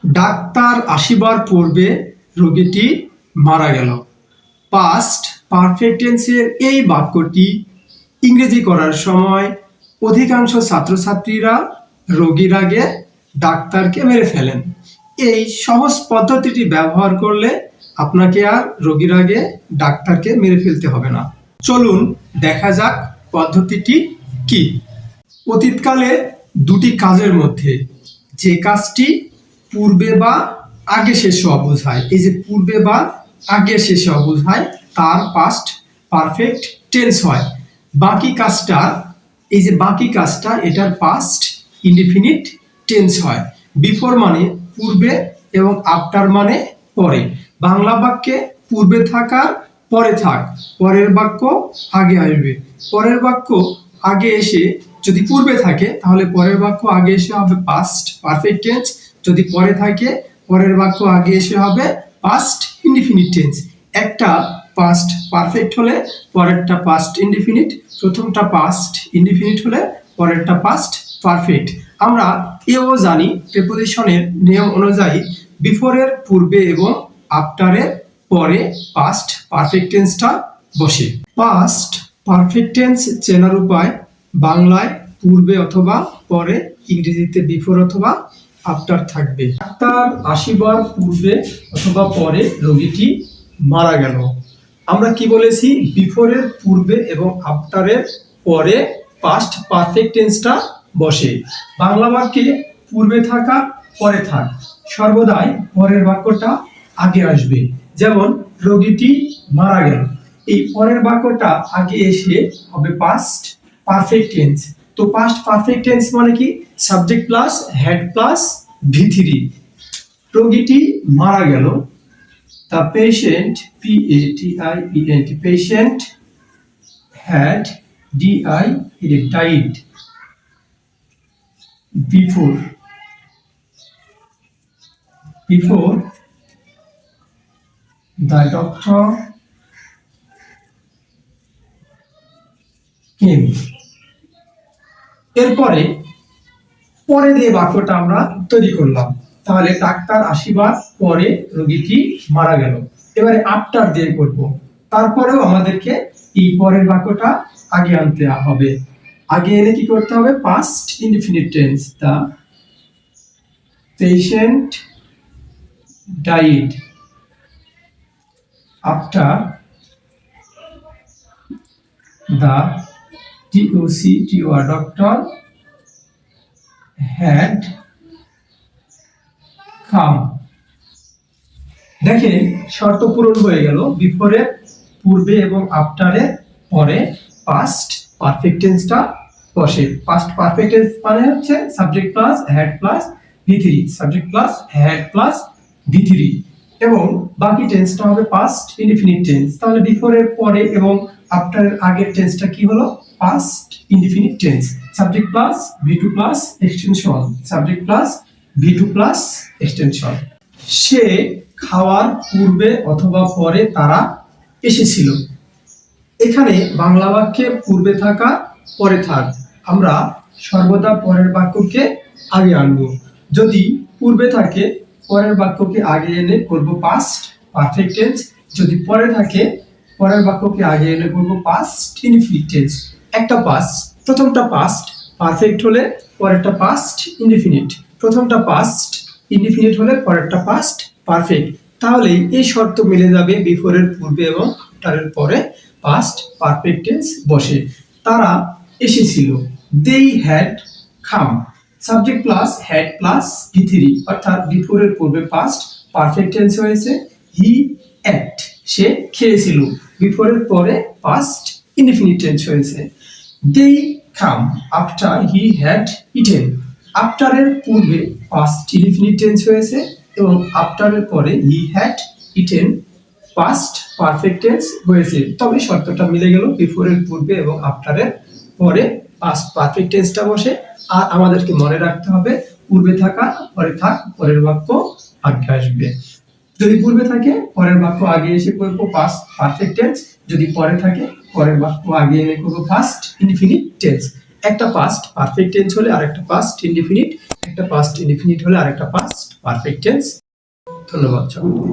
Doctor আসিবার পূর্বে রোগীটি মারা গেল। পাস্ট পারফেক্ট টেন্সের এই বাক্যটি ইংরেজি করার সময় অধিকাংশ ছাত্রছাত্রীরা রোগীর আগে ডাক্তারকে মেরে ফেলেন। এই সহজ পদ্ধতিটি ব্যবহার করলে আপনাকে আর রোগীর আগে ডাক্তারকে মেরে ফেলতে হবে না। চলুন দেখা যাক পদ্ধতিটি কি। অতীতকালে দুটি কাজের মধ্যে যে কাজটি পূর্বে বা আগে শেষ হওয়া বোঝায়, এই যে পূর্বে বা আগে শেষ হওয়া বোঝায় তার পাস্ট পারফেক্ট টেন্স হয়। বাকি কাজটা, এই যে বাকি কাজটা, এটার পাস্ট ইনডিফিনিট টেন্স হয়। বিফোর মানে পূর্বে এবং আফটার মানে পরে। বাংলা বাক্যে পূর্বে থাকার পরে থাক, পরের বাক্য আগে আসবে। পরের বাক্য আগে এসে যদি পূর্বে থাকে তাহলে পরের বাক্য আগে এসে হবে পাস্ট পারফেক্ট টেন্স। যদি পরে থাকে পরের বাক্য আগে এসে হবে পাস্ট ইনডিফিনিট টেন্স। একটা পাস্ট পারফেক্ট হলে পরেরটা পাস্ট ইনডিফিনিট, প্রথমটা পাস্ট ইনডিফিনিট হলে পরেরটা পাস্ট পারফেক্ট। আমরা এও জানি প্রিপোজিশনের নিয়ম অনুযায়ী বিফোরের পূর্বে এবং আফটারের পরে পাস্ট পারফেক্ট টেন্সটা বসে। পাস্ট পারফেক্ট টেন্স চেনার উপায়: বাংলায় পূর্বে অথবা পরে, ইংরেজিতে বিফোর অথবা আফটার থাকবে। ডাক্তার আসিবার পূর্বে অথবা পরে রোগীটি মারা গেল। আমরা কি বলেছি? বিফোরের পূর্বে এবং আফটারের পরে পাস্ট পারফেক্ট টেন্সটা বসে। বাংলা বাক্যে পূর্বে থাকা পরে থাক, সর্বদাই পরের বাক্যটা আগে আসবে। যেমন রোগীটি মারা গেল, এই পরের বাক্যটা আগে এসে হবে পাস্ট পারফেক্ট টেন্স। তো পাস্ট পারফেক্ট টেন্স মানে কি? সাবজেক্ট প্লাস হ্যাড প্লাস ভি3। রোগীটি মারা গেল, the patient patient patient had died before the doctor came। এরপরে পরে দিয়ে বাক্যটা আমরা তৈরি করলাম। তাহলে ডাক্তার আসিবার পরে রোগীটি মারা গেল। এবারে আফটার দিয়ে করব। তারপরেও আমাদেরকে এই পরের বাক্যটা আগে আনতে হবে। আগে এনে কি করতে হবে? Past indefinite tense. The patient died after the doctor had come। দেখেন শর্ত পূরণ হয়ে গেল। বিফোরের পূর্বে এবং আফটারের পরে পাস্ট পারফেক্ট টেন্সটা বসে। পাস্ট পারফেক্ট টেন্স মানে হচ্ছে subject plus had plus V3, subject plus had plus V3, এবং বাকি টেন্সটা হবে পাস্ট ইনডিফিনিট টেন্স। তাহলে বিফোরের পরে এবং আফটারের আগের টেন্সটা কি হলো? Past indefinite tense. Subject plus V two plus extension, subject plus V two plus extension. সে খাওয়ার পূর্বে অথবা পরে তারা এসেছিল। এখানে বাংলা বাক্যে পূর্বে থাকা পরে থাক, আমরা সর্বদা পরের বাক্যকে আগে আনবো। যদি পূর্বে থাকে পরের বাক্যকে আগে এনে করব পাস্ট পারফেক্ট টেন্স। যদি পরে থাকে পরের বাক্যকে আগে এনে করব পাস্ট ইনডিফিনিট টেন্স। একটা পাস্ট, প্রথমটা পাস্ট পারফেক্ট হলে পরেরটা পাস্ট ইনডিফিনিট, প্রথমটা পাস্ট ইনডিফিনিট হলে পরেরটা পাস্ট পারফেক্ট। তাহলে এই শর্ত মিলে যাবে বিফোরের পূর্বে এবং আফটারের পরে পাস্ট পারফেক্ট টেন্স বসে। তারা এসেছিল, they had come, subject plus had plus ভি3, অর্থাৎ বিফোরের পূর্বে পাস্ট পারফেক্ট টেন্স হয়েছে হি এট, সে খেয়েছিল। বিফোরের পরে পাস্ট ইনডিফিনিট টেন্স হয়েছে they come after he had eaten। আফটারের পূর্বে পাস্ট ইনডিফিনিট টেন্স হয়েছে এবং আফটারের পরে he had eaten past perfect tense হয়েছে। তবে শর্তটা মিলে গেল, বিফোরের পূর্বে এবং আফটারের পরে পাস্ট পারফেক্ট টেন্সটা বসে। আর আমাদেরকে মনে রাখতে হবে পূর্বে থাকা পরে থাক, পরের বাক্য আগে আসবে। যদি পূর্বে থাকে পরের বাক্য আগে এসে করবো পাস্ট পারফেক্ট টেন্স, যদি পরে থাকে পরের বাক্য আগে এনে করবো পাস্ট ইনডিফিনিট টেন্স। একটা পাস্ট পারফেক্ট টেন্স হলে আরেকটা পাস্ট ইনডিফিনিট, একটা পাস্ট ইনডিফিনিট হলে আরেকটা পাস্ট পারফেক্ট টেন্স। ধন্যবাদ সকলকে।